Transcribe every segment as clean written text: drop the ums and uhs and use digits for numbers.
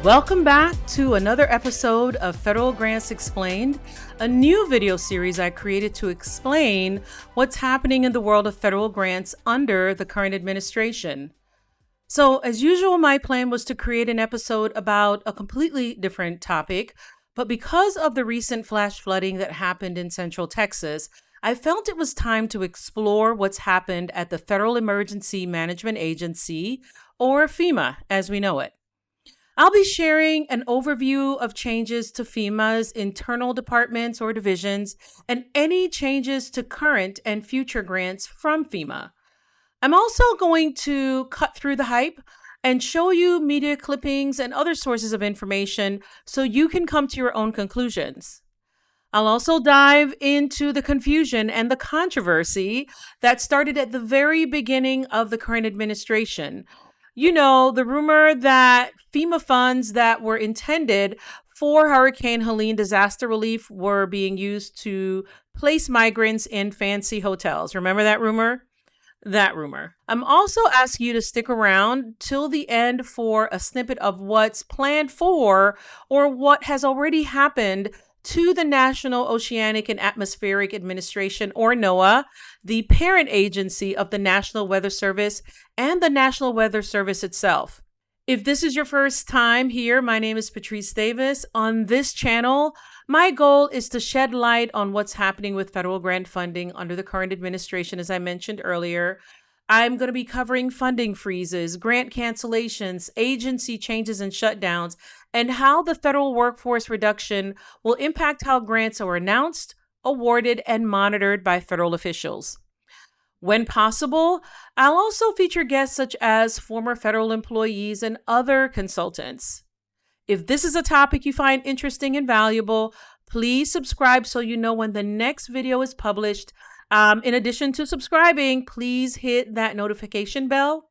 Welcome back to another episode of Federal Grants Explained, a new video series I created to explain what's happening in the world of federal grants under the current administration. So, as usual, my plan was to create an episode about a completely different topic, but because of the recent flash flooding that happened in Central Texas, I felt it was time to explore what's happened at the Federal Emergency Management Agency, or FEMA as we know it. I'll be sharing an overview of changes to FEMA's internal departments or divisions and any changes to current and future grants from FEMA. I'm also going to cut through the hype and show you media clippings and other sources of information so you can come to your own conclusions. I'll also dive into the confusion and the controversy that started at the very beginning of the current administration. You know, the rumor that FEMA funds that were intended for Hurricane Helene disaster relief were being used to place migrants in fancy hotels. Remember that rumor? That rumor. I'm also asking you to stick around till the end for a snippet of what's planned for or what has already happened to the National Oceanic and Atmospheric Administration, or NOAA, the parent agency of the National Weather Service and the National Weather Service itself. If this is your first time here, my name is Patrice Davis. On this channel, my goal is to shed light on what's happening with federal grant funding under the current administration, as I mentioned earlier. I'm going to be covering funding freezes, grant cancellations, agency changes and shutdowns, and how the federal workforce reduction will impact how grants are announced, awarded, and monitored by federal officials. When possible, I'll also feature guests such as former federal employees and other consultants. If this is a topic you find interesting and valuable, please subscribe so you know when the next video is published. In addition to subscribing, please hit that notification bell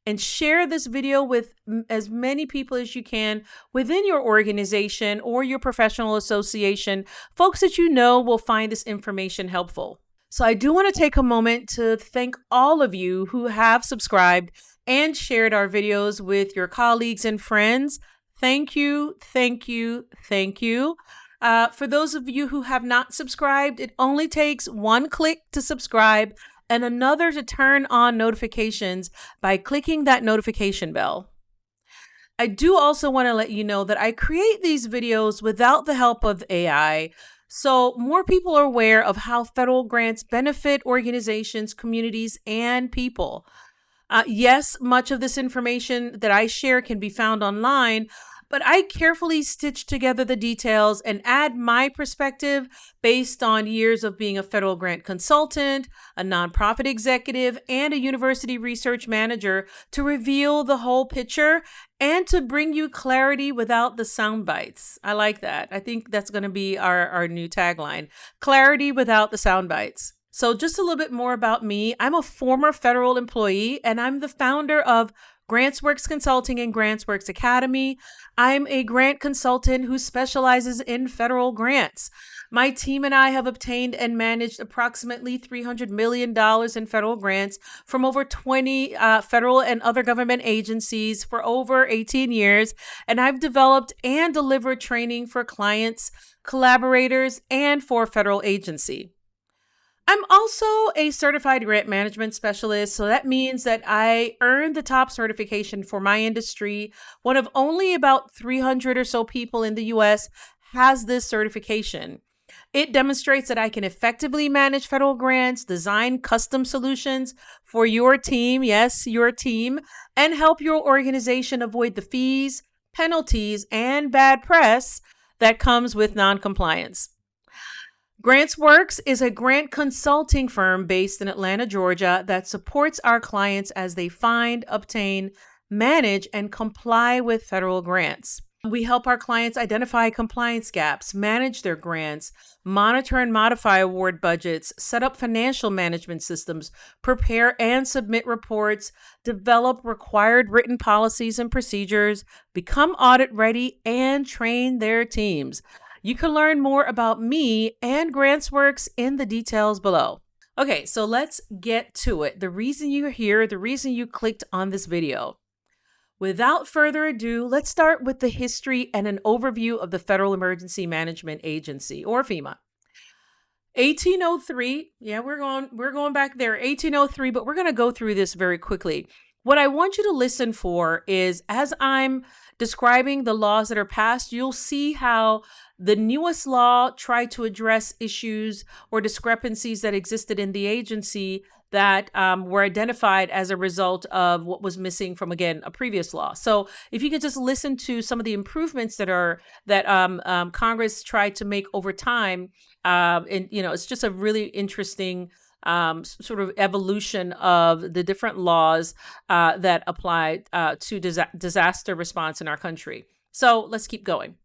and share this video with as many people as you can within your organization or your professional association, folks that you know will find this information helpful. So I do want to take a moment to thank all of you who have subscribed and shared our videos with your colleagues and friends. Thank you, thank you, thank you. For those of you who have not subscribed, it only takes one click to subscribe and another to turn on notifications by clicking that notification bell. I do also want to let you know that I create these videos without the help of AI, so more people are aware of how federal grants benefit organizations, communities, and people. Yes, much of this information that I share can be found online, but I carefully stitch together the details and add my perspective based on years of being a federal grant consultant, a nonprofit executive, and a university research manager to reveal the whole picture and to bring you clarity without the sound bites. I like that. I think that's going to be our new tagline, clarity without the sound bites. So just a little bit more about me. I'm a former federal employee and I'm the founder of GrantsWorks Consulting and GrantsWorks Academy. I'm a grant consultant who specializes in federal grants. My team and I have obtained and managed approximately $300 million in federal grants from over 20 federal and other government agencies for over 18 years. And I've developed and delivered training for clients, collaborators, and for federal agency. I'm also a certified grant management specialist, so that means that I earned the top certification for my industry. One of only about 300 or so people in the U.S. has this certification. It demonstrates that I can effectively manage federal grants, design custom solutions for your team, yes, your team, and help your organization avoid the fees, penalties, and bad press that comes with noncompliance. GrantsWorks is a grant consulting firm based in Atlanta, Georgia, that supports our clients as they find, obtain, manage, and comply with federal grants. We help our clients identify compliance gaps, manage their grants, monitor and modify award budgets, set up financial management systems, prepare and submit reports, develop required written policies and procedures, become audit ready, and train their teams. You can learn more about me and GrantsWorks in the details below. Okay, so let's get to it. The reason you're here, the reason you clicked on this video. Without further ado, let's start with the history and an overview of the Federal Emergency Management Agency, or FEMA. 1803, yeah, we're going back there, 1803, but we're going to go through this very quickly. What I want you to listen for is, as I'm describing the laws that are passed, you'll see how the newest law tried to address issues or discrepancies that existed in the agency that were identified as a result of what was missing from, again, a previous law. So if you could just listen to some of the improvements that Congress tried to make over time, and it's just a really interesting sort of evolution of the different laws that apply to disaster response in our country. So let's keep going.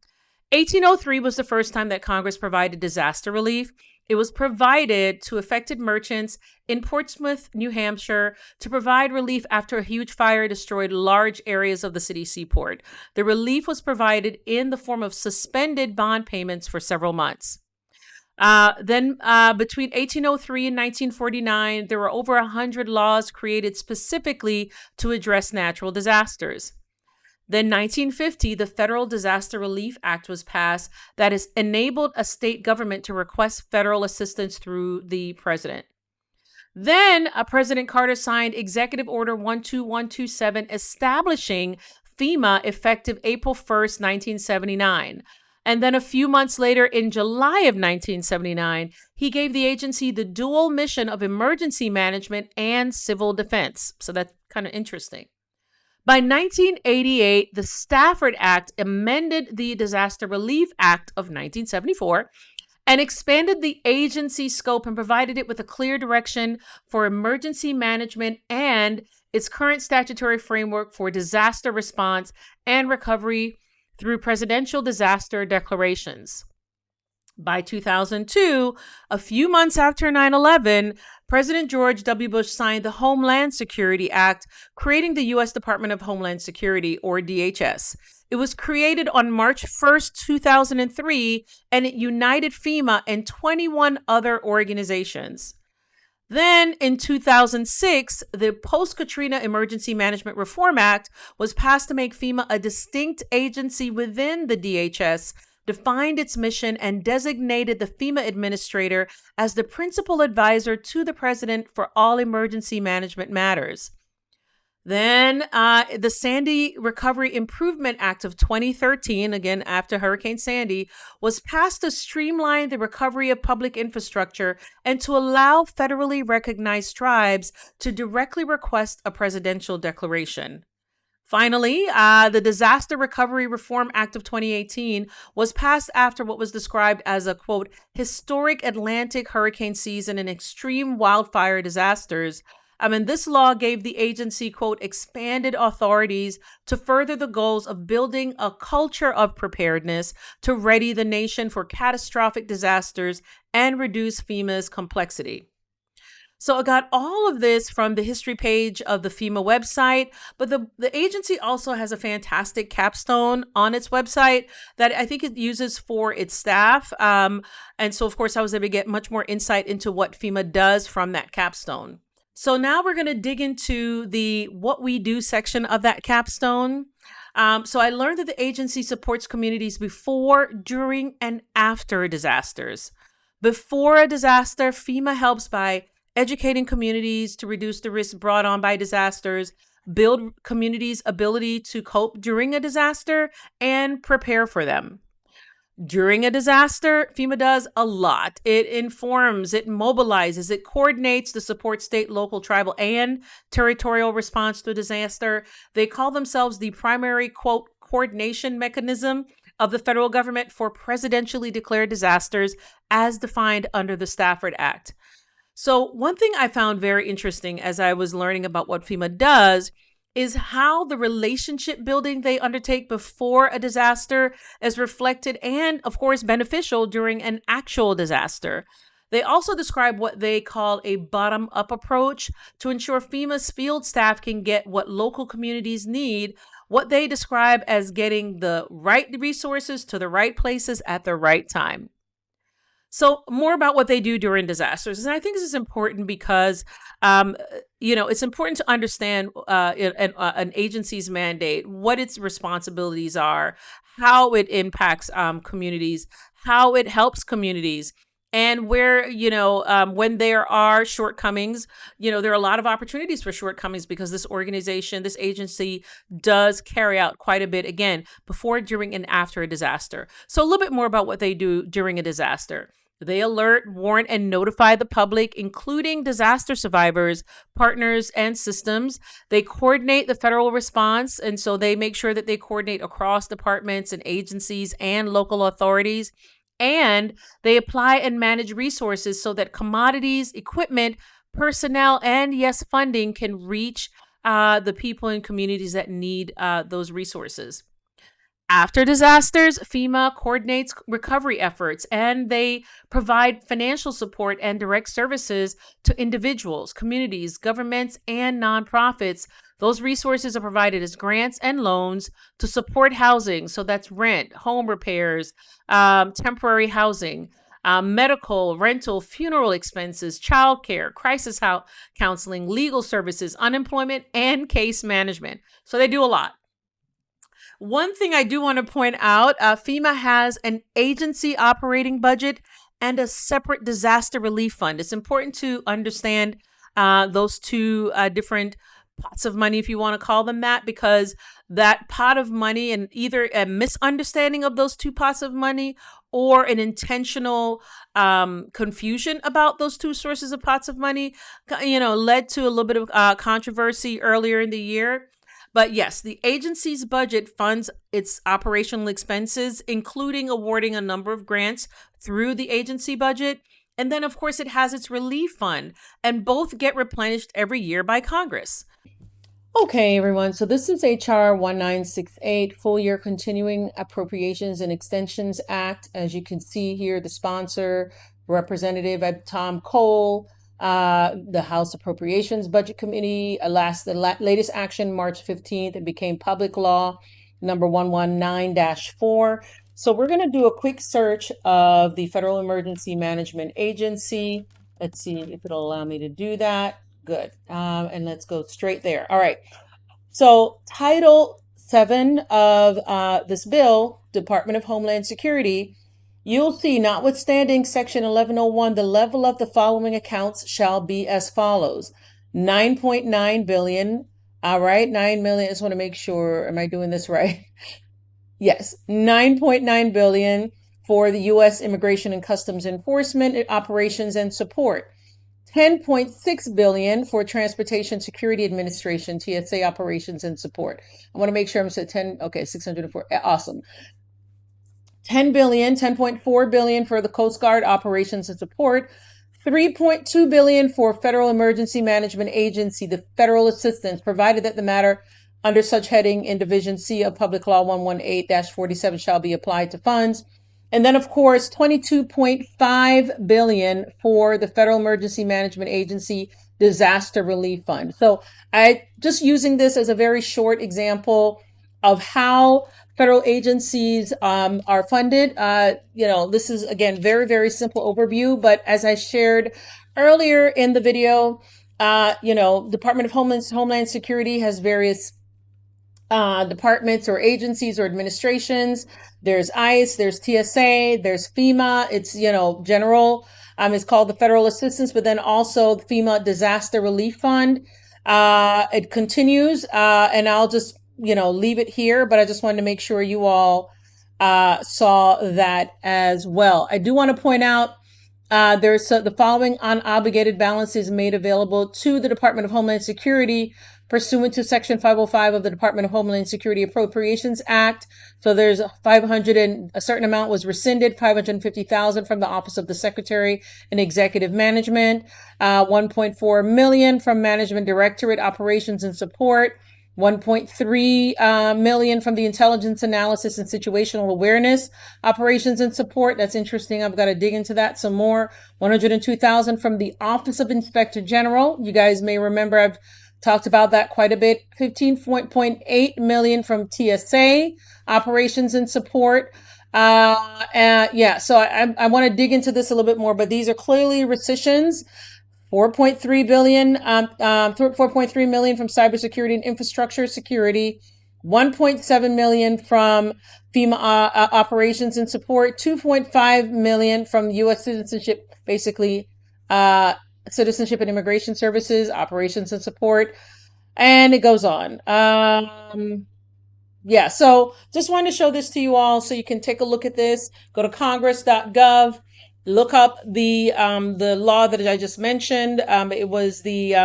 1803 was the first time that Congress provided disaster relief. It was provided to affected merchants in Portsmouth, New Hampshire, to provide relief after a huge fire destroyed large areas of the city seaport. The relief was provided in the form of suspended bond payments for several months. Then between 1803 and 1949, there were over 100 laws created specifically to address natural disasters. Then 1950, the Federal Disaster Relief Act was passed that has enabled a state government to request federal assistance through the president. Then President Carter signed Executive Order 12127 establishing FEMA effective April 1st, 1979. And then a few months later, in July of 1979, he gave the agency the dual mission of emergency management and civil defense. So that's kind of interesting. By 1988, the Stafford Act amended the Disaster Relief Act of 1974 and expanded the agency's scope and provided it with a clear direction for emergency management and its current statutory framework for disaster response and recovery through presidential disaster declarations. By 2002, a few months after 9/11, President George W. Bush signed the Homeland Security Act, creating the U.S. Department of Homeland Security, or DHS. It was created on March 1st, 2003, and it united FEMA and 21 other organizations. Then in 2006, the Post-Katrina Emergency Management Reform Act was passed to make FEMA a distinct agency within the DHS, defined its mission, and designated the FEMA administrator as the principal advisor to the president for all emergency management matters. Then the Sandy Recovery Improvement Act of 2013, again after Hurricane Sandy, was passed to streamline the recovery of public infrastructure and to allow federally recognized tribes to directly request a presidential declaration. Finally, the Disaster Recovery Reform Act of 2018 was passed after what was described as a, quote, historic Atlantic hurricane season and extreme wildfire disasters. This law gave the agency, quote, expanded authorities to further the goals of building a culture of preparedness to ready the nation for catastrophic disasters and reduce FEMA's complexity. So I got all of this from the history page of the FEMA website, but the agency also has a fantastic capstone on its website that I think it uses for its staff. And so, of course, I was able to get much more insight into what FEMA does from that capstone. So now we're going to dig into the what we do section of that capstone. So I learned that the agency supports communities before, during, and after disasters. Before a disaster, FEMA helps by educating communities to reduce the risk brought on by disasters, build communities' ability to cope during a disaster, and prepare for them. During a disaster, FEMA does a lot. It informs, it mobilizes, it coordinates to support state, local, tribal, and territorial response to a disaster. They call themselves the primary, quote, coordination mechanism of the federal government for presidentially declared disasters as defined under the Stafford Act. So one thing I found very interesting as I was learning about what FEMA does is how the relationship building they undertake before a disaster is reflected and, of course, beneficial during an actual disaster. They also describe what they call a bottom-up approach to ensure FEMA's field staff can get what local communities need, what they describe as getting the right resources to the right places at the right time. So more about what they do during disasters. And I think this is important because, it's important to understand an agency's mandate, what its responsibilities are, how it impacts communities, how it helps communities. And where, when there are shortcomings, there are a lot of opportunities for shortcomings because this organization, this agency does carry out quite a bit, again, before, during, and after a disaster. So a little bit more about what they do during a disaster. They alert, warn, and notify the public, including disaster survivors, partners, and systems. They coordinate the federal response, and so they make sure that they coordinate across departments and agencies and local authorities. And they apply and manage resources so that commodities, equipment, personnel, and yes, funding can reach the people and communities that need those resources. After disasters, FEMA coordinates recovery efforts and they provide financial support and direct services to individuals, communities, governments, and nonprofits. Those resources are provided as grants and loans to support housing. So that's rent, home repairs, temporary housing, medical, rental, funeral expenses, childcare, crisis counseling, legal services, unemployment, and case management. So they do a lot. One thing I do want to point out, FEMA has an agency operating budget and a separate disaster relief fund. It's important to understand those two different pots of money, if you want to call them that, because that pot of money and either a misunderstanding of those two pots of money or an intentional confusion about those two sources of pots of money, led to a little bit of controversy earlier in the year. But yes, the agency's budget funds its operational expenses, including awarding a number of grants through the agency budget. And then, of course, it has its relief fund, and both get replenished every year by Congress. Okay, everyone. So this is HR 1968, Full Year Continuing Appropriations and Extensions Act. As you can see here, the sponsor, Representative Tom Cole, the House Appropriations Budget Committee, the latest action, March 15th, it became public law number 119-4. So we're going to do a quick search of the Federal Emergency Management Agency. Let's see if it'll allow me to do that. Good. And let's go straight there. All right. So Title 7 of this bill, Department of Homeland Security, you'll see, notwithstanding Section 1101, the level of the following accounts shall be as follows. 9.9 billion. All right, 9 million. I just want to make sure, am I doing this right? Yes, 9.9 billion for the U.S. Immigration and Customs Enforcement operations and support. 10.6 billion for Transportation Security Administration, TSA operations and support. I want to make sure I'm saying 10. Okay, 604. Awesome. 10.4 billion for the Coast Guard operations and support, 3.2 billion for Federal Emergency Management Agency, the federal assistance, provided that the matter under such heading in Division C of Public Law 118-47 shall be applied to funds. And then, of course, 22.5 billion for the Federal Emergency Management Agency Disaster Relief Fund. So I just using this as a very short example of how federal agencies are funded. This is, again, very, very simple overview. But as I shared earlier in the video, Department of Homeland Security has various departments or agencies or administrations. There's ICE, there's TSA, there's FEMA. It's, general. It's called the Federal Assistance, but then also the FEMA Disaster Relief Fund. It continues, and I'll just leave it here, but I just wanted to make sure you all saw that as well. I do want to point out there's the following unobligated balances made available to the Department of Homeland Security pursuant to Section 505 of the Department of Homeland Security Appropriations Act. So there's 500 and a certain amount was rescinded, 550,000 from the Office of the Secretary and Executive Management, 1.4 million from Management Directorate Operations and Support, 1.3 million from the Intelligence Analysis and Situational Awareness Operations and Support. That's interesting. I've got to dig into that some more. 102,000 from the Office of Inspector General. You guys may remember I've talked about that quite a bit. 15.8 million from TSA Operations and Support. Yeah, so I want to dig into this a little bit more, but these are clearly rescissions. 4.3 billion, 4.3 million from cybersecurity and infrastructure security, 1.7 million from FEMA operations and support, 2.5 million from U.S. citizenship, basically citizenship and immigration services, operations and support, and it goes on. Yeah, so just wanted to show this to you all so you can take a look at this. Go to congress.gov, look up the law that I just mentioned. It was you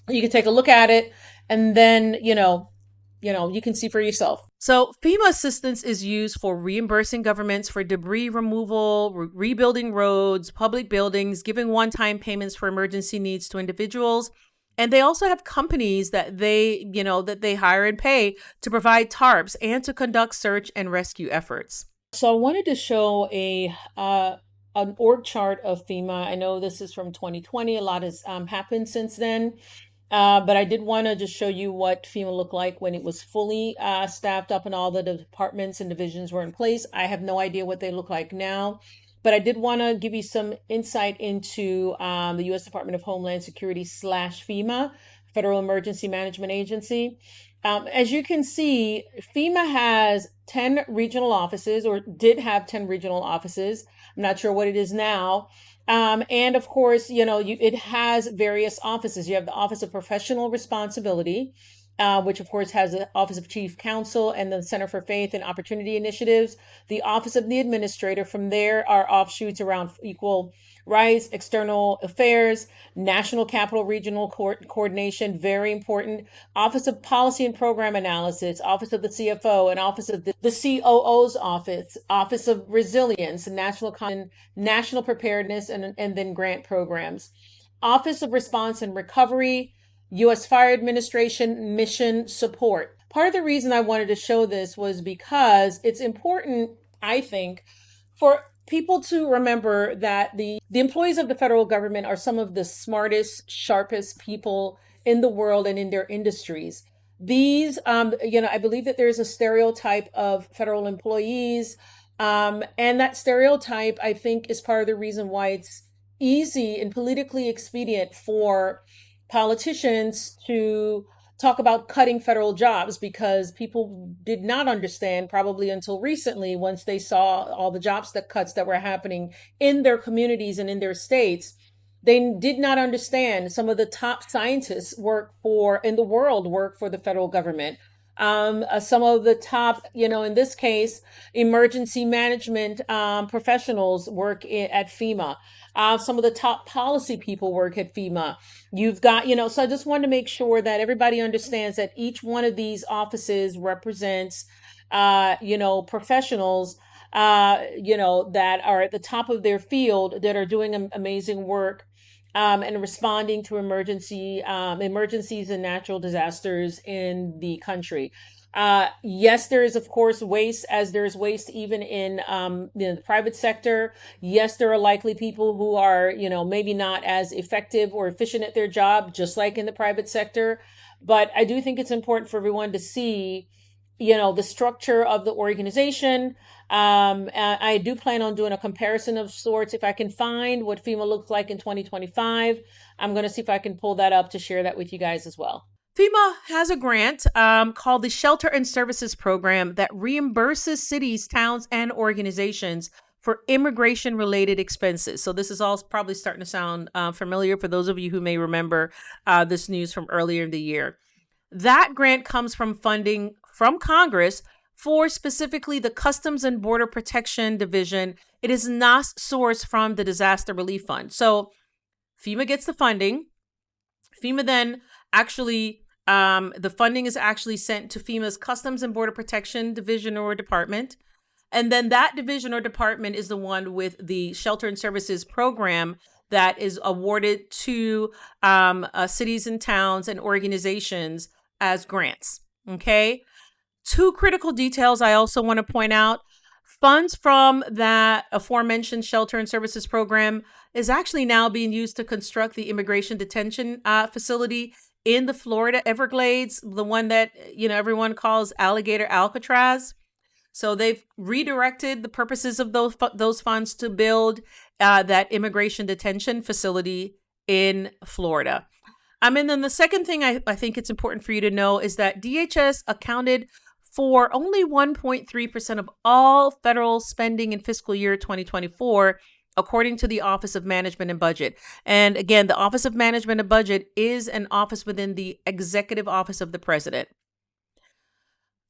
can take a look at it, and then you can see for yourself. So FEMA assistance is used for reimbursing governments for debris removal, rebuilding roads, public buildings, giving one-time payments for emergency needs to individuals. And they also have companies that they hire and pay to provide tarps and to conduct search and rescue efforts. So I wanted to show an org chart of FEMA. I know this is from 2020. A lot has happened since then. But I did want to just show you what FEMA looked like when it was fully staffed up and all the departments and divisions were in place. I have no idea what they look like now, but I did want to give you some insight into the U.S. Department of Homeland Security / FEMA, Federal Emergency Management Agency. As you can see, FEMA has 10 regional offices, or did have 10 regional offices. I'm not sure what it is now. And of course, it has various offices. You have the Office of Professional Responsibility, which of course has the Office of Chief Counsel and the Center for Faith and Opportunity Initiatives, the Office of the Administrator. From there are offshoots around equal rights, external affairs, national capital regional coordination, very important, Office of Policy and Program Analysis, Office of the CFO, and Office of the COO's office, Office of Resilience, and national preparedness, and then grant programs, Office of Response and Recovery, U.S. Fire Administration, Mission Support. Part of the reason I wanted to show this was because it's important, I think, for people to remember that the employees of the federal government are some of the smartest, sharpest people in the world and in their industries. These, I believe that there's a stereotype of federal employees, and that stereotype, I think, is part of the reason why it's easy and politically expedient for politicians to talk about cutting federal jobs, because people did not understand, probably until recently, once they saw all the jobs cuts that were happening in their communities and in their states. They did not understand some of the top scientists in the world work for the federal government. Some of the top, in this case, emergency management professionals work at FEMA. Some of the top policy people work at FEMA. You've got, so I just wanted to make sure that everybody understands that each one of these offices represents, professionals, that are at the top of their field, that are doing amazing work. And responding to emergencies and natural disasters in the country. Yes, there is, of course, waste, as there's waste even in the private sector. Yes, there are likely people who are, maybe not as effective or efficient at their job, just like in the private sector. But I do think it's important for everyone to see, the structure of the organization. I do plan on doing a comparison of sorts. If I can find what FEMA looks like in 2025, I'm going to see if I can pull that up to share that with you guys as well. FEMA has a grant called the Shelter and Services Program that reimburses cities, towns, and organizations for immigration-related expenses. So this is all probably starting to sound familiar for those of you who may remember this news from earlier in the year. That grant comes from funding from Congress for specifically the Customs and Border Protection Division. It is not sourced from the Disaster Relief Fund. So FEMA gets the funding. FEMA then actually, the funding is actually sent to FEMA's Customs and Border Protection Division or department. And then that division or department is the one with the Shelter and Services Program that is awarded to cities and towns and organizations as grants. Okay. Two critical details I also want to point out. Funds from that aforementioned Shelter and Services Program is actually now being used to construct the immigration detention facility in the Florida Everglades, the one that, everyone calls Alligator Alcatraz. So they've redirected the purposes of those funds to build that immigration detention facility in Florida. And then the second thing I think it's important for you to know is that DHS accounted for only 1.3% of all federal spending in fiscal year 2024, according to the Office of Management and Budget. And again, the Office of Management and Budget is an office within the Executive Office of the President.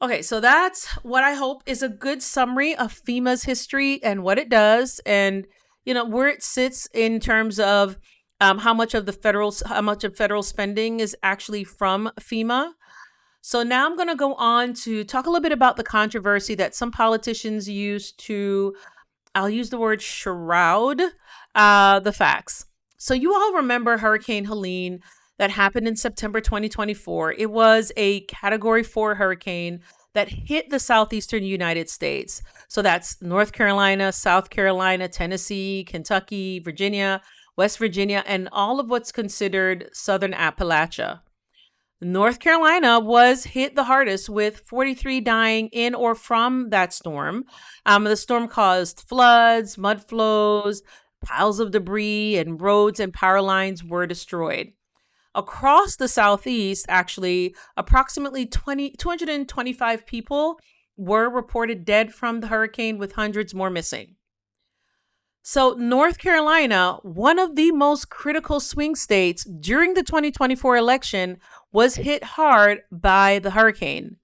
Okay, so that's what I hope is a good summary of FEMA's history and what it does, and where it sits in terms of how much of federal spending is actually from FEMA. So now I'm going to go on to talk a little bit about the controversy that some politicians use to, I'll use the word shroud the facts. So you all remember Hurricane Helene that happened in September 2024. It was a Category 4 hurricane that hit the southeastern United States. So that's North Carolina, South Carolina, Tennessee, Kentucky, Virginia, West Virginia, and all of what's considered Southern Appalachia. North Carolina was hit the hardest, with 43 dying in or from that storm. The storm caused floods, mud flows, piles of debris, and roads and power lines were destroyed. Across the Southeast, actually, approximately 225 people were reported dead from the hurricane, with hundreds more missing. So North Carolina, one of the most critical swing states during the 2024 election, was hit hard by the hurricane.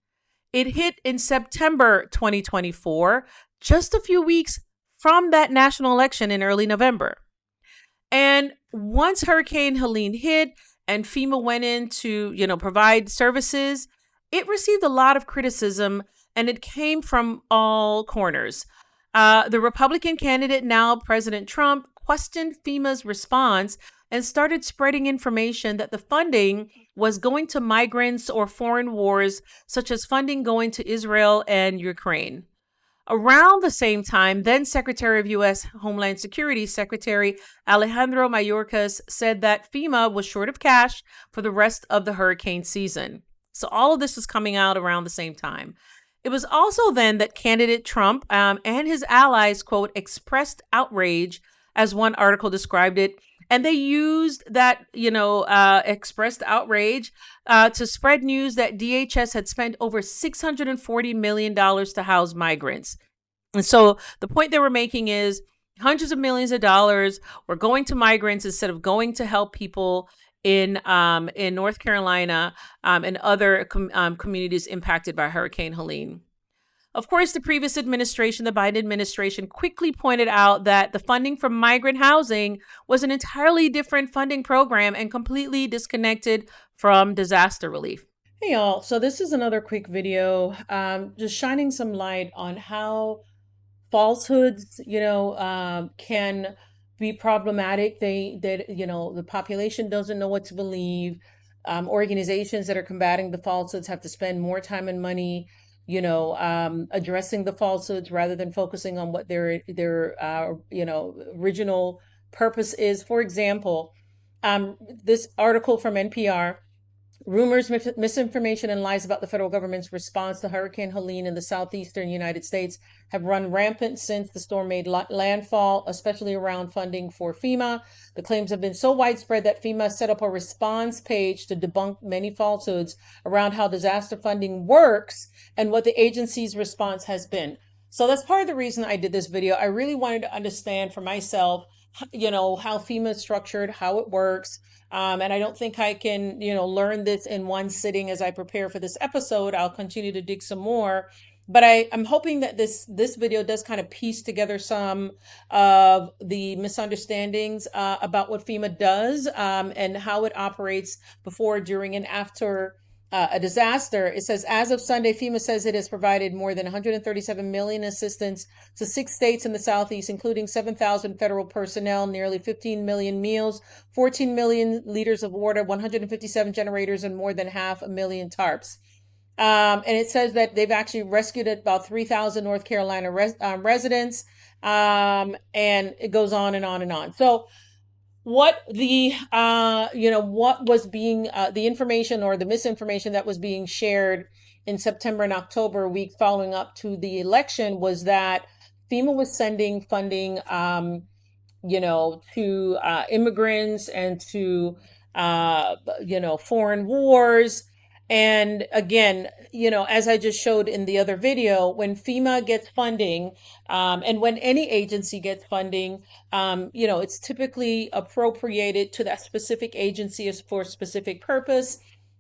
It hit in September 2024, just a few weeks from that national election in early November. And once Hurricane Helene hit and FEMA went in to, provide services, it received a lot of criticism, and it came from all corners. The Republican candidate, now President Trump, questioned FEMA's response and started spreading information that the funding was going to migrants or foreign wars, such as funding going to Israel and Ukraine. Around the same time, then Secretary of U.S. Homeland Security, Secretary Alejandro Mayorkas, said that FEMA was short of cash for the rest of the hurricane season. So all of this was coming out around the same time. It was also then that candidate Trump and his allies, quote, expressed outrage, as one article described it. And they used that, expressed outrage to spread news that DHS had spent over $640 million to house migrants. And so the point they were making is hundreds of millions of dollars were going to migrants instead of going to help people in North Carolina and other communities impacted by Hurricane Helene. Of course, the previous administration, the Biden administration, quickly pointed out that the funding for migrant housing was an entirely different funding program and completely disconnected from disaster relief. Hey, y'all. So this is another quick video just shining some light on how falsehoods, can be problematic. The population doesn't know what to believe. Organizations that are combating the falsehoods have to spend more time and money addressing the falsehoods rather than focusing on what their original purpose is. For example, this article from NPR, rumors, misinformation, and lies about the federal government's response to Hurricane Helene in the southeastern United States have run rampant since the storm made landfall, especially around funding for FEMA. The claims have been so widespread that FEMA set up a response page to debunk many falsehoods around how disaster funding works and what the agency's response has been. So that's part of the reason I did this video. I really wanted to understand for myself, how FEMA is structured, how it works. And I don't think I can, learn this in one sitting as I prepare for this episode. I'll continue to dig some more. But I'm hoping that this video does kind of piece together some of the misunderstandings about what FEMA does and how it operates before, during, and after a disaster. It says, as of Sunday, FEMA says it has provided more than $137 million assistance to 6 states in the Southeast, including 7,000 federal personnel, nearly 15 million meals, 14 million liters of water, 157 generators, and more than 500,000 tarps. And it says that they've actually rescued about 3,000 North Carolina residents, and it goes on and on and on. So what what was being the information or the misinformation that was being shared in September and October, week following up to the election, was that FEMA was sending funding, to immigrants and to, foreign wars. And again, as I just showed in the other video, when FEMA gets funding, and when any agency gets funding, it's typically appropriated to that specific agency as for a specific purpose.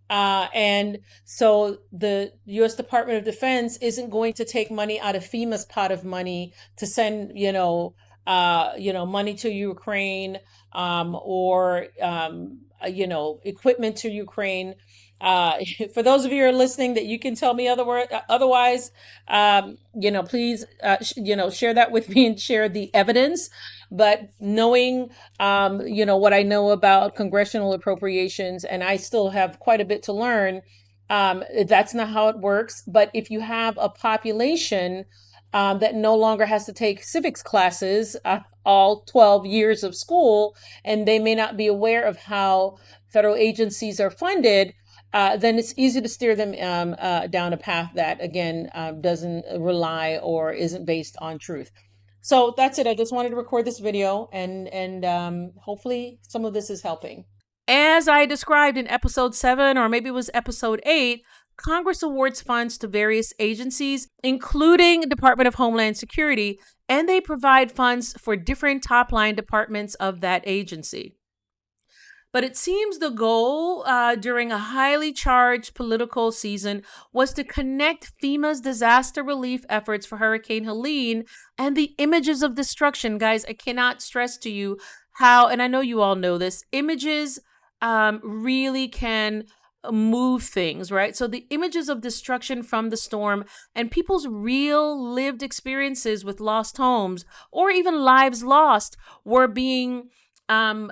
And so the U.S. Department of Defense isn't going to take money out of FEMA's pot of money to send, money to Ukraine, or equipment to Ukraine. For those of you who are listening, that you can tell me otherwise, please, share that with me and share the evidence. But knowing, what I know about congressional appropriations, and I still have quite a bit to learn, that's not how it works. But if you have a population that no longer has to take civics classes, all 12 years of school, and they may not be aware of how federal agencies are funded, then it's easy to steer them down a path that, again, doesn't rely or isn't based on truth. So that's it. I just wanted to record this video, and hopefully some of this is helping. As I described in episode 7, or maybe it was episode 8, Congress awards funds to various agencies, including Department of Homeland Security, and they provide funds for different top-line departments of that agency. But it seems the goal during a highly charged political season was to connect FEMA's disaster relief efforts for Hurricane Helene and the images of destruction. Guys, I cannot stress to you how, and I know you all know this, images really can move things, right? So the images of destruction from the storm and people's real lived experiences with lost homes or even lives lost were being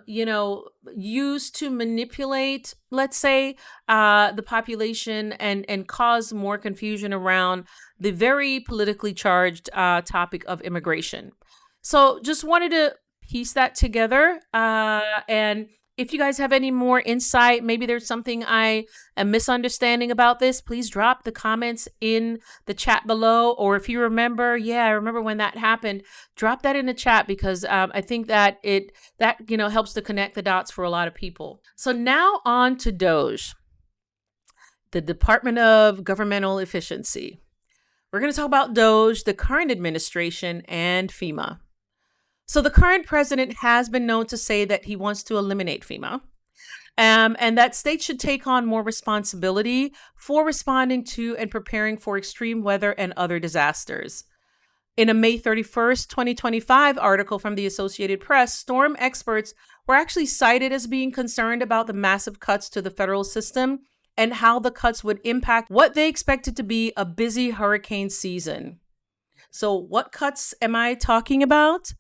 used to manipulate, let's say, the population and cause more confusion around the very politically charged topic of immigration. So just wanted to piece that together. And if you guys have any more insight, maybe there's something I am misunderstanding about this, please drop the comments in the chat below. Or if you remember, I remember when that happened, drop that in the chat, because I think that helps to connect the dots for a lot of people. So now on to DOGE, the Department of Governmental Efficiency. We're going to talk about DOGE, the current administration, and FEMA. So the current president has been known to say that he wants to eliminate FEMA, and that states should take on more responsibility for responding to and preparing for extreme weather and other disasters. In a May 31st, 2025 article from the Associated Press, storm experts were actually cited as being concerned about the massive cuts to the federal system and how the cuts would impact what they expected to be a busy hurricane season. So what cuts am I talking about?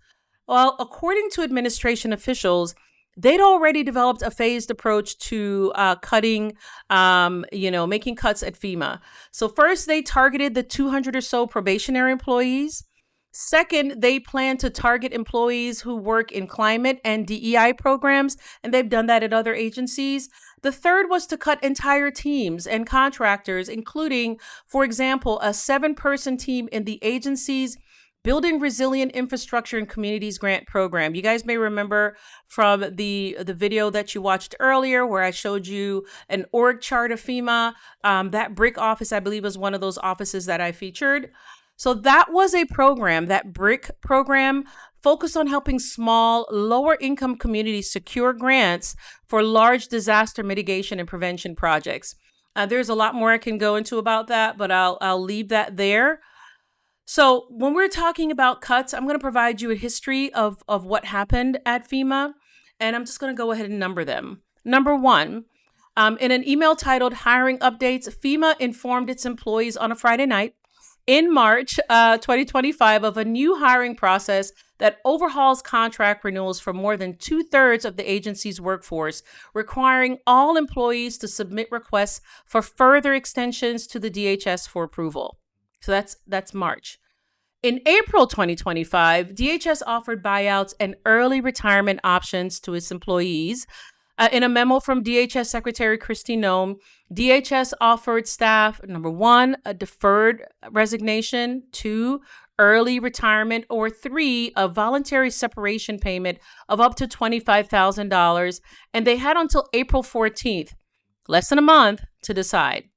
Well, according to administration officials, they'd already developed a phased approach to making cuts at FEMA. So first, they targeted the 200 or so probationary employees. Second, they plan to target employees who work in climate and DEI programs, and they've done that at other agencies. The third was to cut entire teams and contractors, including, for example, a 7-person team in the agency's Building Resilient Infrastructure and Communities Grant Program. You guys may remember from the video that you watched earlier where I showed you an org chart of FEMA. That BRIC office, I believe, was one of those offices that I featured. So that was a program, that BRIC program, focused on helping small, lower-income communities secure grants for large disaster mitigation and prevention projects. There's a lot more I can go into about that, but I'll leave that there. So when we're talking about cuts, I'm going to provide you a history of what happened at FEMA, and I'm just going to go ahead and number them. Number 1, in an email titled Hiring Updates, FEMA informed its employees on a Friday night in March 2025 of a new hiring process that overhauls contract renewals for more than 2/3 of the agency's workforce, requiring all employees to submit requests for further extensions to the DHS for approval. So that's March. In April 2025, DHS offered buyouts and early retirement options to its employees. In a memo from DHS Secretary Kristi Noem, DHS offered staff, number one, a deferred resignation, two, early retirement, or three, a voluntary separation payment of up to $25,000. And they had until April 14th, less than a month, to decide.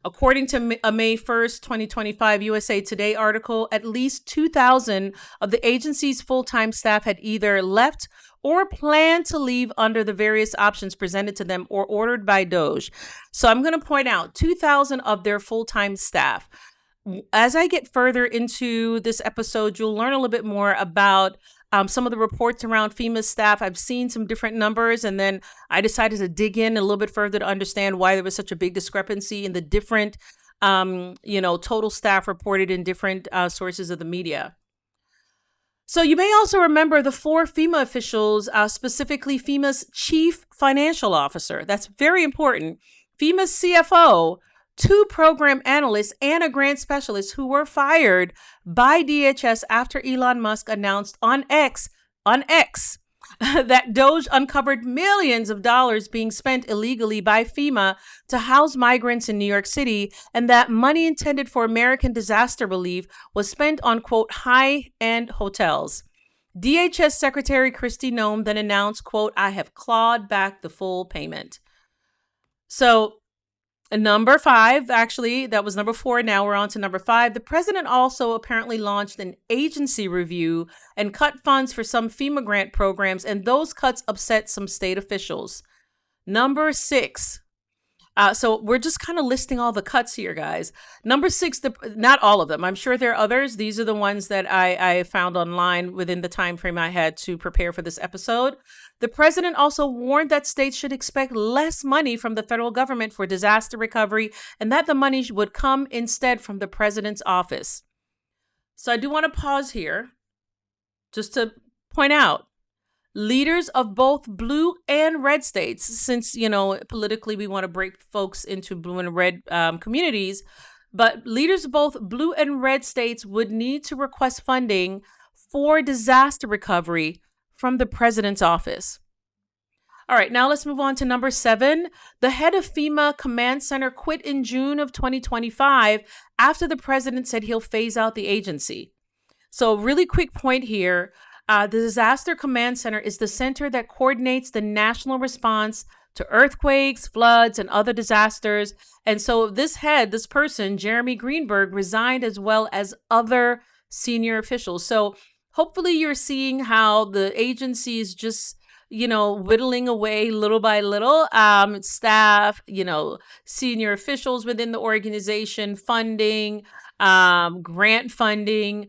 According to a May 1st, 2025 USA Today article, at least 2,000 of the agency's full-time staff had either left or planned to leave under the various options presented to them or ordered by DOJ. So I'm going to point out 2,000 of their full-time staff. As I get further into this episode, you'll learn a little bit more about some of the reports around FEMA staff. I've seen some different numbers, and then I decided to dig in a little bit further to understand why there was such a big discrepancy in the different, total staff reported in different sources of the media. So you may also remember the four FEMA officials, specifically FEMA's chief financial officer. That's very important. FEMA's CFO, two program analysts, and a grant specialist who were fired by DHS after Elon Musk announced on X, that DOJ uncovered millions of dollars being spent illegally by FEMA to house migrants in New York City, and that money intended for American disaster relief was spent on, quote, high-end hotels. DHS Secretary Kristi Noem then announced, quote, I have clawed back the full payment. So number five, actually, that was number four. Now we're on to number five. The president also apparently launched an agency review and cut funds for some FEMA grant programs, and those cuts upset some state officials. Number six. So we're just kind of listing all the cuts here, guys. Number six, not all of them. I'm sure there are others. These are the ones that I found online within the time frame I had to prepare for this episode. The president also warned that states should expect less money from the federal government for disaster recovery, and that the money would come instead from the president's office. So I do want to pause here just to point out, leaders of both blue and red states, since, politically we want to break folks into blue and red communities, but leaders of both blue and red states would need to request funding for disaster recovery from the president's office. All right, now let's move on to number seven. The head of FEMA Command Center quit in June of 2025 after the president said he'll phase out the agency. So really quick point here. The Disaster Command Center is the center that coordinates the national response to earthquakes, floods, and other disasters. And so this person, Jeremy Greenberg, resigned, as well as other senior officials. So hopefully you're seeing how the agency is just, whittling away little by little. Staff, senior officials within the organization, funding, grant funding,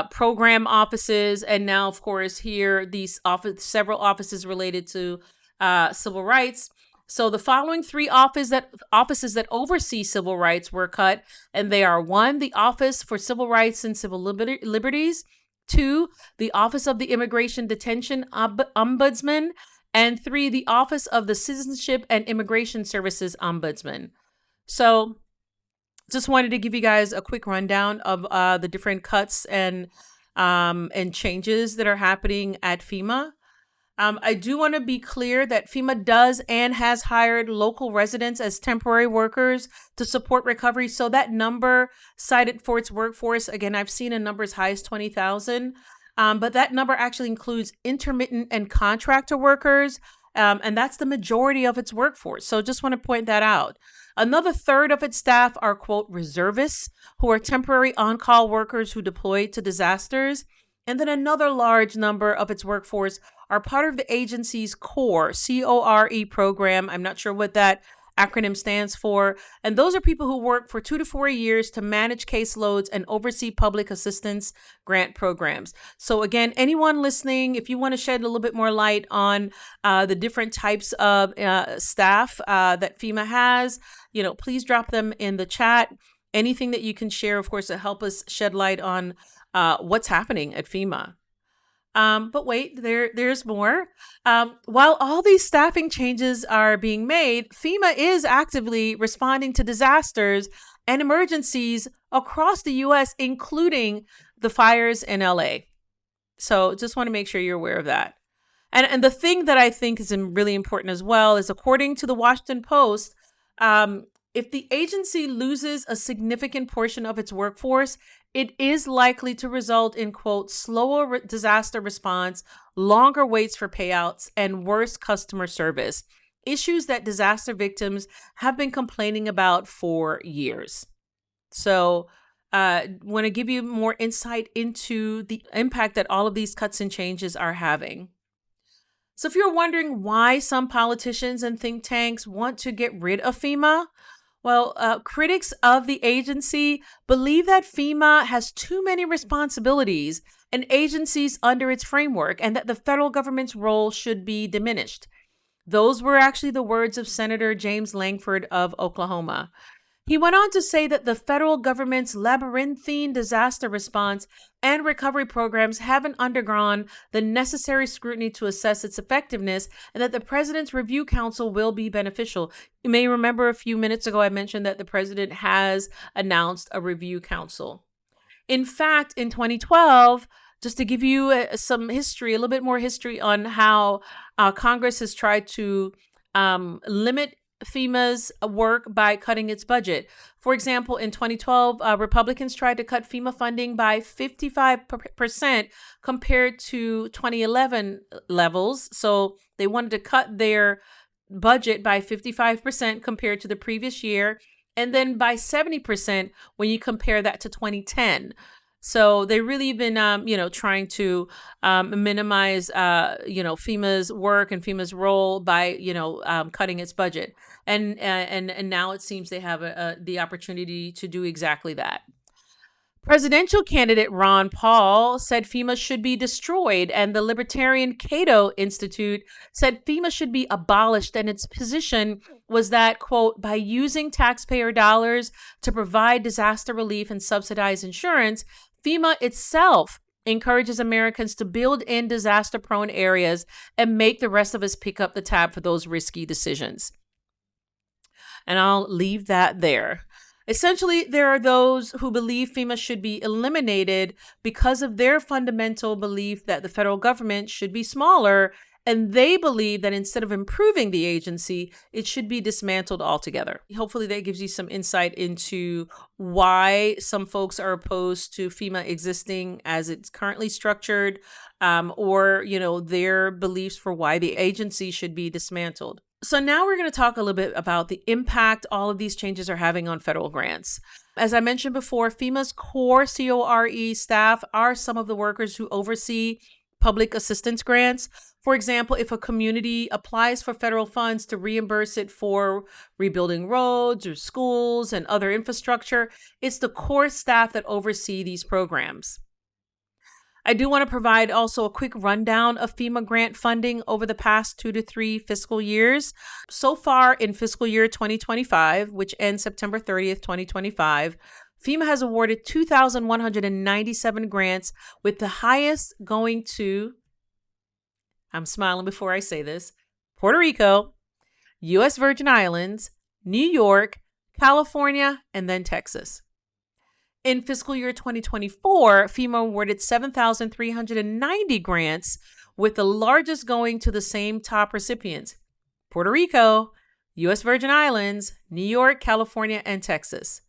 program offices, and now, of course, here these several offices related to civil rights. So the following three offices that oversee civil rights were cut, and they are: one, the Office for Civil Rights and Civil Liberties; two, the Office of the Immigration Detention Ombudsman; and three, the Office of the Citizenship and Immigration Services Ombudsman. So just wanted to give you guys a quick rundown of the different cuts and changes that are happening at FEMA. I do want to be clear that FEMA does and has hired local residents as temporary workers to support recovery. So that number cited for its workforce, again, I've seen a number as high as 20,000, but that number actually includes intermittent and contractor workers, and that's the majority of its workforce. So just want to point that out. Another third of its staff are, quote, reservists, who are temporary on-call workers who deploy to disasters. And then another large number of its workforce are part of the agency's CORE, C-O-R-E program. I'm not sure what that acronym stands for. And those are people who work for 2 to 4 years to manage caseloads and oversee public assistance grant programs. So again, anyone listening, if you want to shed a little bit more light on the different types of staff that FEMA has, please drop them in the chat. Anything that you can share, of course, to help us shed light on what's happening at FEMA. But wait, there's more. While all these staffing changes are being made, FEMA is actively responding to disasters and emergencies across the U.S., including the fires in LA. So just want to make sure you're aware of that. And the thing that I think is really important as well is, according to the Washington Post, if the agency loses a significant portion of its workforce, it is likely to result in, quote, slower disaster response, longer waits for payouts, and worse customer service, issues that disaster victims have been complaining about for years. So want to give you more insight into the impact that all of these cuts and changes are having. So if you're wondering why some politicians and think tanks want to get rid of FEMA, well, critics of the agency believe that FEMA has too many responsibilities and agencies under its framework, and that the federal government's role should be diminished. Those were actually the words of Senator James Langford of Oklahoma. He went on to say that the federal government's labyrinthine disaster response and recovery programs haven't undergone the necessary scrutiny to assess its effectiveness, and that the president's review council will be beneficial. You may remember a few minutes ago I mentioned that the president has announced a review council. In fact, in 2012, just to give you some history, a little bit more history on how Congress has tried to limit FEMA's work by cutting its budget. For example, in 2012, Republicans tried to cut FEMA funding by 55% compared to 2011 levels. So they wanted to cut their budget by 55% compared to the previous year, and then by 70% when you compare that to 2010. So they really been, trying to minimize, FEMA's work and FEMA's role by, cutting its budget. And now it seems they have the opportunity to do exactly that. Presidential candidate Ron Paul said FEMA should be destroyed, and the Libertarian Cato Institute said FEMA should be abolished, and its position was that, quote, by using taxpayer dollars to provide disaster relief and subsidize insurance, FEMA itself encourages Americans to build in disaster-prone areas and make the rest of us pick up the tab for those risky decisions. And I'll leave that there. Essentially, there are those who believe FEMA should be eliminated because of their fundamental belief that the federal government should be smaller, and they believe that instead of improving the agency, it should be dismantled altogether. Hopefully that gives you some insight into why some folks are opposed to FEMA existing as it's currently structured, or their beliefs for why the agency should be dismantled. So now we're going to talk a little bit about the impact all of these changes are having on federal grants. As I mentioned before, FEMA's core CORE staff are some of the workers who oversee public assistance grants. For example, if a community applies for federal funds to reimburse it for rebuilding roads or schools and other infrastructure, it's the core staff that oversee these programs. I do want to provide also a quick rundown of FEMA grant funding over the past 2 to 3 fiscal years. So far in fiscal year 2025, which ends September 30th, 2025, FEMA has awarded 2,197 grants, with the highest going to, I'm smiling before I say this, Puerto Rico, U.S. Virgin Islands, New York, California, and then Texas. In fiscal year 2024, FEMA awarded 7,390 grants, with the largest going to the same top recipients: Puerto Rico, U.S. Virgin Islands, New York, California, and Texas.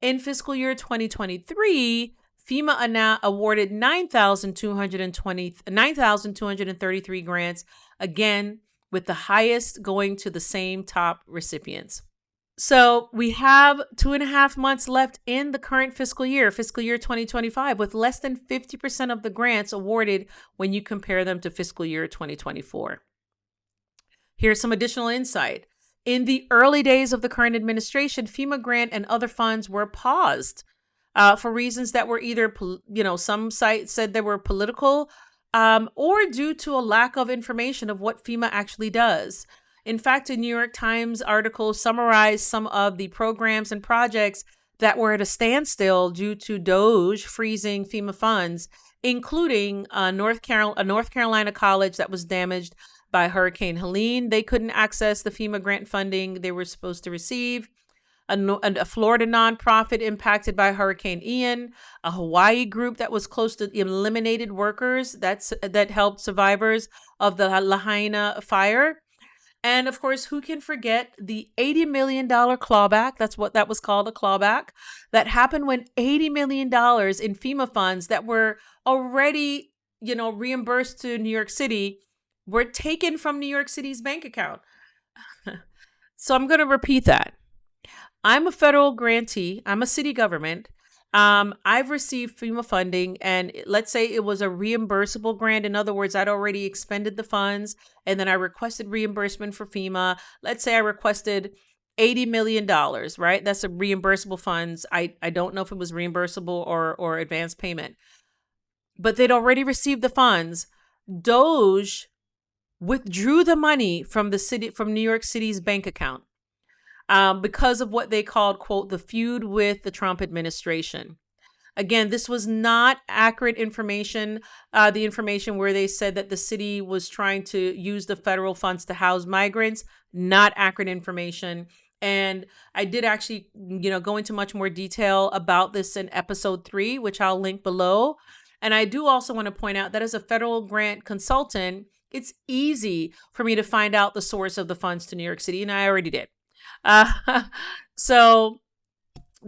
In fiscal year 2023, FEMA awarded 9,233 grants, again, with the highest going to the same top recipients. So we have 2.5 months left in the current fiscal year 2025, with less than 50% of the grants awarded when you compare them to fiscal year 2024. Here's some additional insight. In the early days of the current administration, FEMA grant and other funds were paused for reasons that were either, some sites said they were political or due to a lack of information of what FEMA actually does. In fact, a New York Times article summarized some of the programs and projects that were at a standstill due to DOGE freezing FEMA funds, including a North Carolina college that was damaged by Hurricane Helene. They couldn't access the FEMA grant funding they were supposed to receive. a Florida nonprofit impacted by Hurricane Ian, a Hawaii group that was close to eliminated workers that helped survivors of the Lahaina fire. And of course, who can forget the $80 million clawback? That's what that was called, a clawback. That happened when $80 million in FEMA funds that were already, reimbursed to New York City were taken from New York City's bank account. So I'm going to repeat that. I'm a federal grantee. I'm a city government. I've received FEMA funding, and let's say it was a reimbursable grant. In other words, I'd already expended the funds, and then I requested reimbursement for FEMA. Let's say I requested $80 million, right? That's a reimbursable funds. I don't know if it was reimbursable or advance payment, but they'd already received the funds. DOJ withdrew the money from New York City's bank account. Because of what they called, quote, the feud with the Trump administration. Again, this was not accurate information, the information where they said that the city was trying to use the federal funds to house migrants, not accurate information. And I did actually, go into much more detail about this in episode 3, which I'll link below. And I do also want to point out that as a federal grant consultant, it's easy for me to find out the source of the funds to New York City, and I already did. So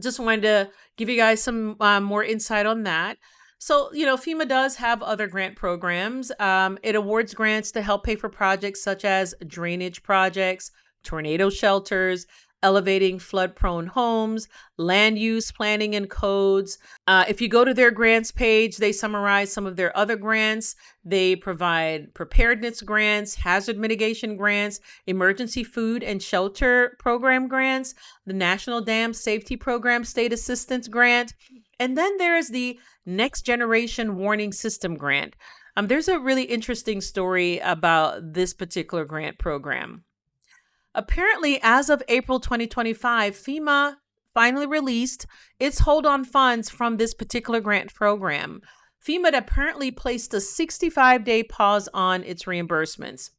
just wanted to give you guys some more insight on that. So, FEMA does have other grant programs. It awards grants to help pay for projects such as drainage projects, tornado shelters, elevating flood-prone homes, land use planning and codes. If you go to their grants page, they summarize some of their other grants. They provide preparedness grants, hazard mitigation grants, emergency food and shelter program grants, the National Dam Safety Program State Assistance Grant, and then there's the Next Generation Warning System Grant. There's a really interesting story about this particular grant program. Apparently, as of April 2025, FEMA finally released its hold on funds from this particular grant program. FEMA had apparently placed a 65-day pause on its reimbursements.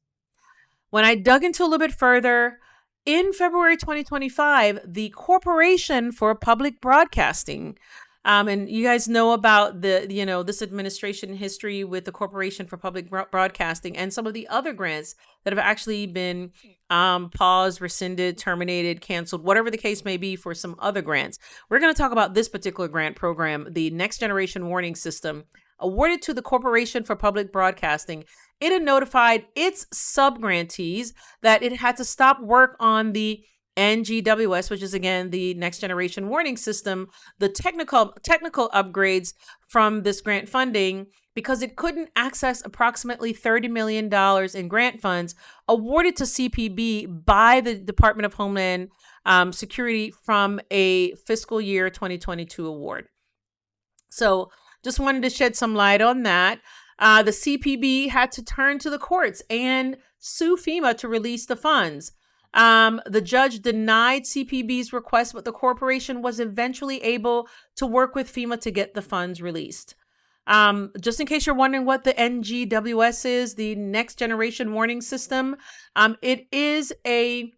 When I dug into a little bit further, in February 2025, the Corporation for Public Broadcasting, and you guys know about this administration history with the Corporation for Public Broadcasting and some of the other grants that have actually been paused, rescinded, terminated, canceled, whatever the case may be for some other grants. We're going to talk about this particular grant program, the Next Generation Warning System, awarded to the Corporation for Public Broadcasting. It had notified its subgrantees that it had to stop work on the NGWS, which is again the Next Generation Warning System, the technical upgrades from this grant funding, because it couldn't access approximately $30 million in grant funds awarded to CPB by the Department of Homeland Security from a fiscal year 2022 award. So just wanted to shed some light on that. The CPB had to turn to the courts and sue FEMA to release the funds. The judge denied CPB's request, but the corporation was eventually able to work with FEMA to get the funds released. Just in case you're wondering what the NGWS is, the Next Generation Warning System, it is a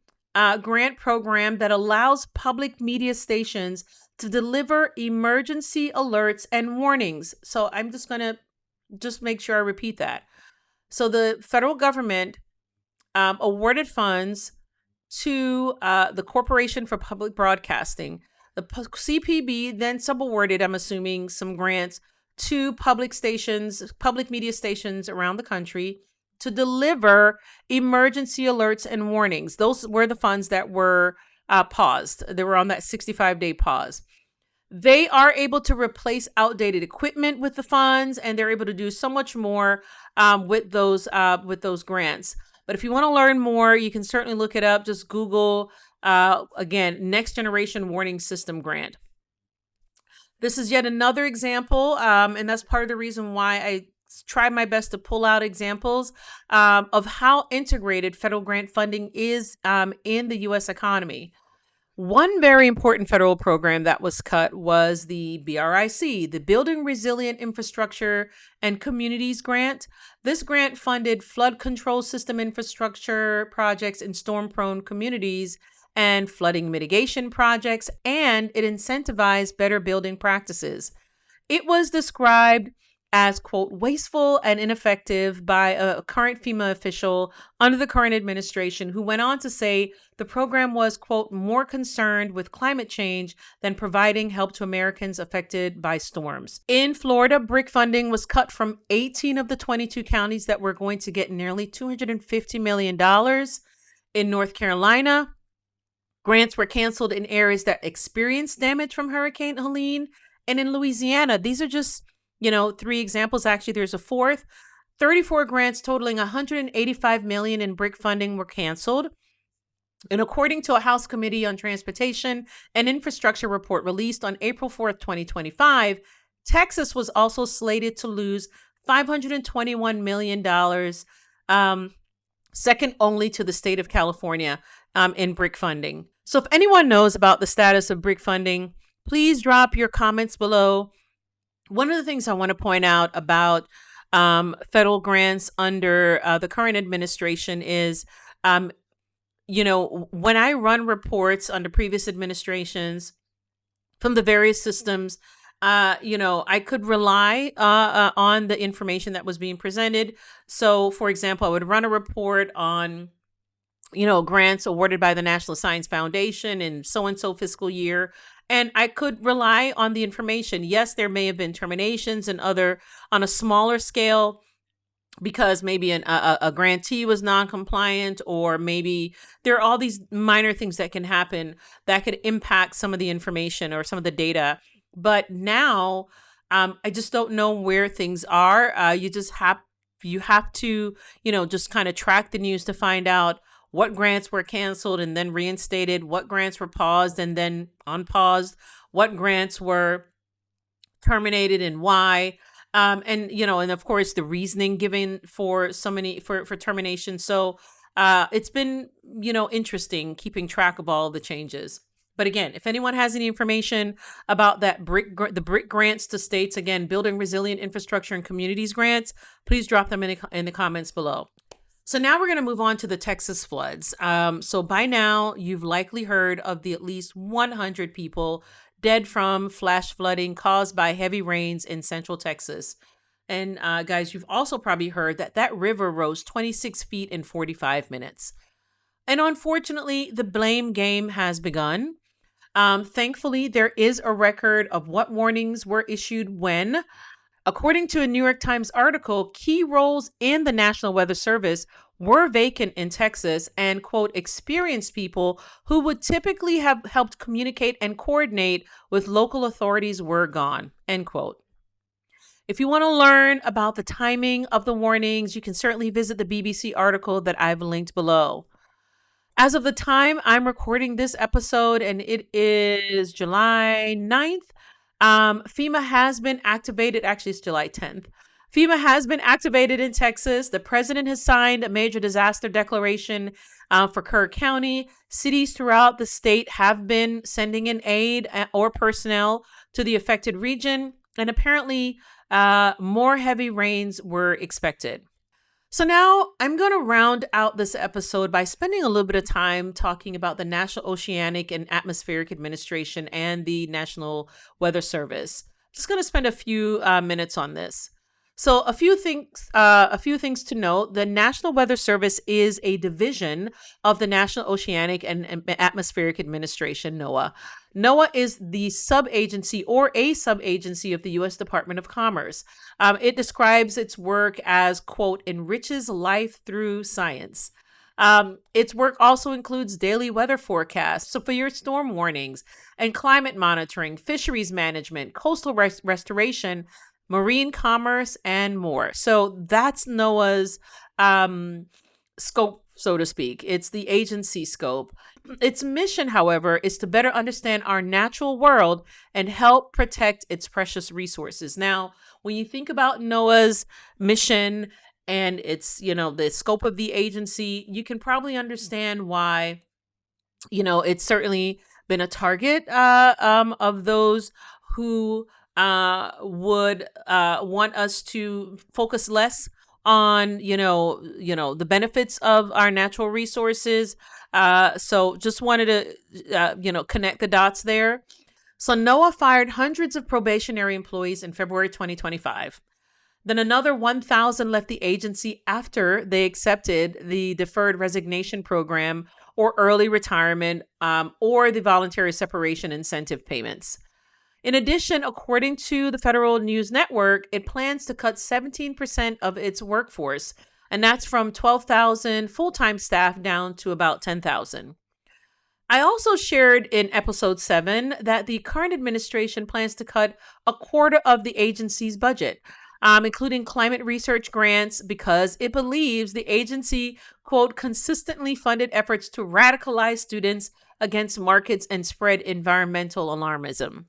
grant program that allows public media stations to deliver emergency alerts and warnings. So I'm just going to make sure I repeat that. So the federal government awarded funds to the Corporation for Public Broadcasting. The CPB then subawarded, I'm assuming, some grants to public media stations around the country to deliver emergency alerts and warnings. Those were the funds that were paused. They were on that 65-day pause. They are able to replace outdated equipment with the funds, and they're able to do so much more with those grants. But if you want to learn more, you can certainly look it up. Just Google, again, Next Generation Warning System Grant. This is yet another example, and that's part of the reason why I try my best to pull out examples of how integrated federal grant funding is in the U.S. economy. One very important federal program that was cut was the BRIC, the Building Resilient Infrastructure and Communities Grant. This grant funded flood control system infrastructure projects in storm-prone communities and flooding mitigation projects, and it incentivized better building practices. It was described as, quote, wasteful and ineffective by a current FEMA official under the current administration, who went on to say the program was, quote, more concerned with climate change than providing help to Americans affected by storms. In Florida, BRIC funding was cut from 18 of the 22 counties that were going to get nearly $250 million. In North Carolina, grants were canceled in areas that experienced damage from Hurricane Helene. And in Louisiana, these are just, 3 examples. Actually, there's a fourth. 34 grants totaling $185 million in BRIC funding were canceled. And according to a House Committee on Transportation and Infrastructure report released on April 4th, 2025, Texas was also slated to lose $521 million, second only to the state of California, in BRIC funding. So if anyone knows about the status of BRIC funding, please drop your comments below. One of the things I want to point out about federal grants under the current administration is, when I run reports under previous administrations from the various systems, I could rely on the information that was being presented. So, for example, I would run a report on grants awarded by the National Science Foundation in so-and-so fiscal year. And I could rely on the information. Yes, there may have been terminations and other on a smaller scale because maybe a grantee was non-compliant, or maybe there are all these minor things that can happen that could impact some of the information or some of the data. But now I just don't know where things are. You have to, just kind of track the news to find out what grants were canceled and then reinstated, what grants were paused and then unpaused, what grants were terminated and why. And of course the reasoning given for so many for termination. So it's been, interesting keeping track of all the changes. But again, if anyone has any information about the BRIC grants to states, again, building resilient infrastructure and communities grants, please drop them in the comments below. So now we're going to move on to the Texas floods. So by now, you've likely heard of the at least 100 people dead from flash flooding caused by heavy rains in central Texas. And guys, you've also probably heard that river rose 26 feet in 45 minutes. And unfortunately, the blame game has begun. Thankfully, there is a record of what warnings were issued when. According to a New York Times article, key roles in the National Weather Service were vacant in Texas, and, quote, experienced people who would typically have helped communicate and coordinate with local authorities were gone, end quote. If you want to learn about the timing of the warnings, you can certainly visit the BBC article that I've linked below. As of the time I'm recording this episode, and it is July 9th, FEMA has been activated. Actually, it's July 10th. FEMA has been activated in Texas. The president has signed a major disaster declaration for Kerr County. Cities throughout the state have been sending in aid or personnel to the affected region. And apparently more heavy rains were expected. So now I'm going to round out this episode by spending a little bit of time talking about the National Oceanic and Atmospheric Administration and the National Weather Service. Just going to spend a few minutes on this. So a few things to note. The National Weather Service is a division of the National Oceanic and Atmospheric Administration, NOAA. NOAA is the sub-agency or a sub-agency of the U.S. Department of Commerce. It describes its work as, quote, enriches life through science. Its work also includes daily weather forecasts, severe storm warnings, and climate monitoring, fisheries management, coastal restoration, marine commerce, and more. So that's NOAA's scope, so to speak. It's the agency scope. Its mission, however, is to better understand our natural world and help protect its precious resources. Now, when you think about NOAA's mission and its, the scope of the agency, you can probably understand why, it's certainly been a target of those who would want us to focus less on, the benefits of our natural resources. So just wanted to, connect the dots there. So NOAA fired hundreds of probationary employees in February 2025. Then another 1,000 left the agency after they accepted the deferred resignation program or early retirement or the voluntary separation incentive payments. In addition, according to the Federal News Network, it plans to cut 17% of its workforce, and that's from 12,000 full-time staff down to about 10,000. I also shared in episode 7 that the current administration plans to cut a quarter of the agency's budget, including climate research grants, because it believes the agency, quote, consistently funded efforts to radicalize students against markets and spread environmental alarmism.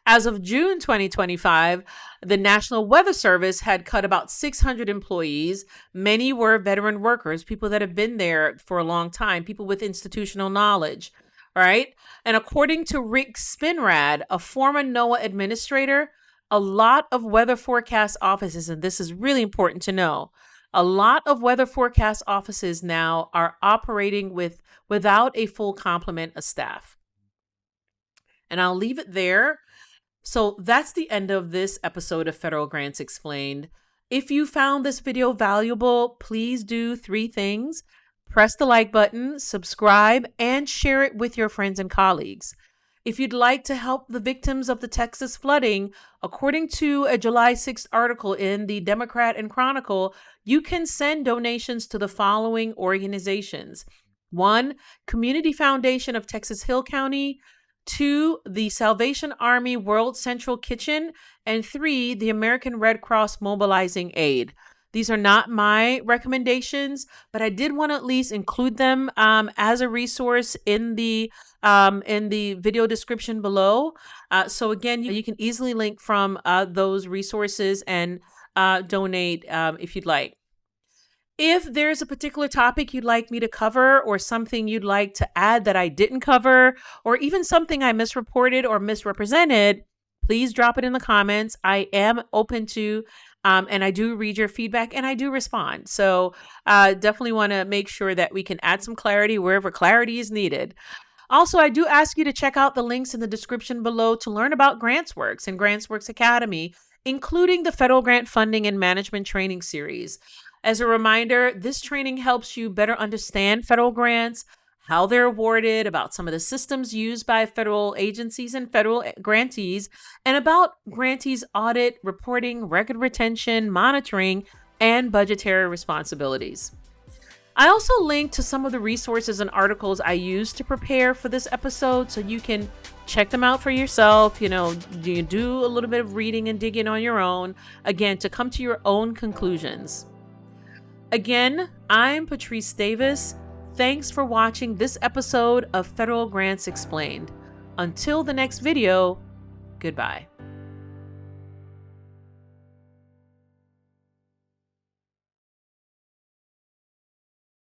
As of June 2025, the National Weather Service had cut about 600 employees. Many were veteran workers, people that have been there for a long time, people with institutional knowledge, right? And according to Rick Spinrad, a former NOAA administrator, a lot of weather forecast offices, and this is really important to know, a lot of weather forecast offices now are operating without a full complement of staff. And I'll leave it there. So that's the end of this episode of Federal Grants Explained. If you found this video valuable, please do 3 things. Press the like button, subscribe, and share it with your friends and colleagues. If you'd like to help the victims of the Texas flooding, according to a July 6th article in the Democrat and Chronicle, you can send donations to the following organizations. 1, Community Foundation of Texas Hill County. 2, the Salvation Army World Central Kitchen, and 3, the American Red Cross Mobilizing Aid. These are not my recommendations, but I did want to at least include them as a resource in the video description below. So again, you can easily link from those resources and donate if you'd like. If there's a particular topic you'd like me to cover or something you'd like to add that I didn't cover, or even something I misreported or misrepresented, please drop it in the comments. I am open to, and I do read your feedback and I do respond. So definitely want to make sure that we can add some clarity wherever clarity is needed. Also, I do ask you to check out the links in the description below to learn about GrantsWorks and GrantsWorks Academy, including the Federal Grant Funding and Management Training Series. As a reminder, this training helps you better understand federal grants, how they're awarded, about some of the systems used by federal agencies and federal grantees, and about grantees' audit, reporting, record retention, monitoring, and budgetary responsibilities. I also linked to some of the resources and articles I used to prepare for this episode, so you can check them out for yourself. You do a little bit of reading and digging on your own, again, to come to your own conclusions. Again, I'm Patrice Davis. Thanks for watching this episode of Federal Grants Explained. Until the next video, goodbye.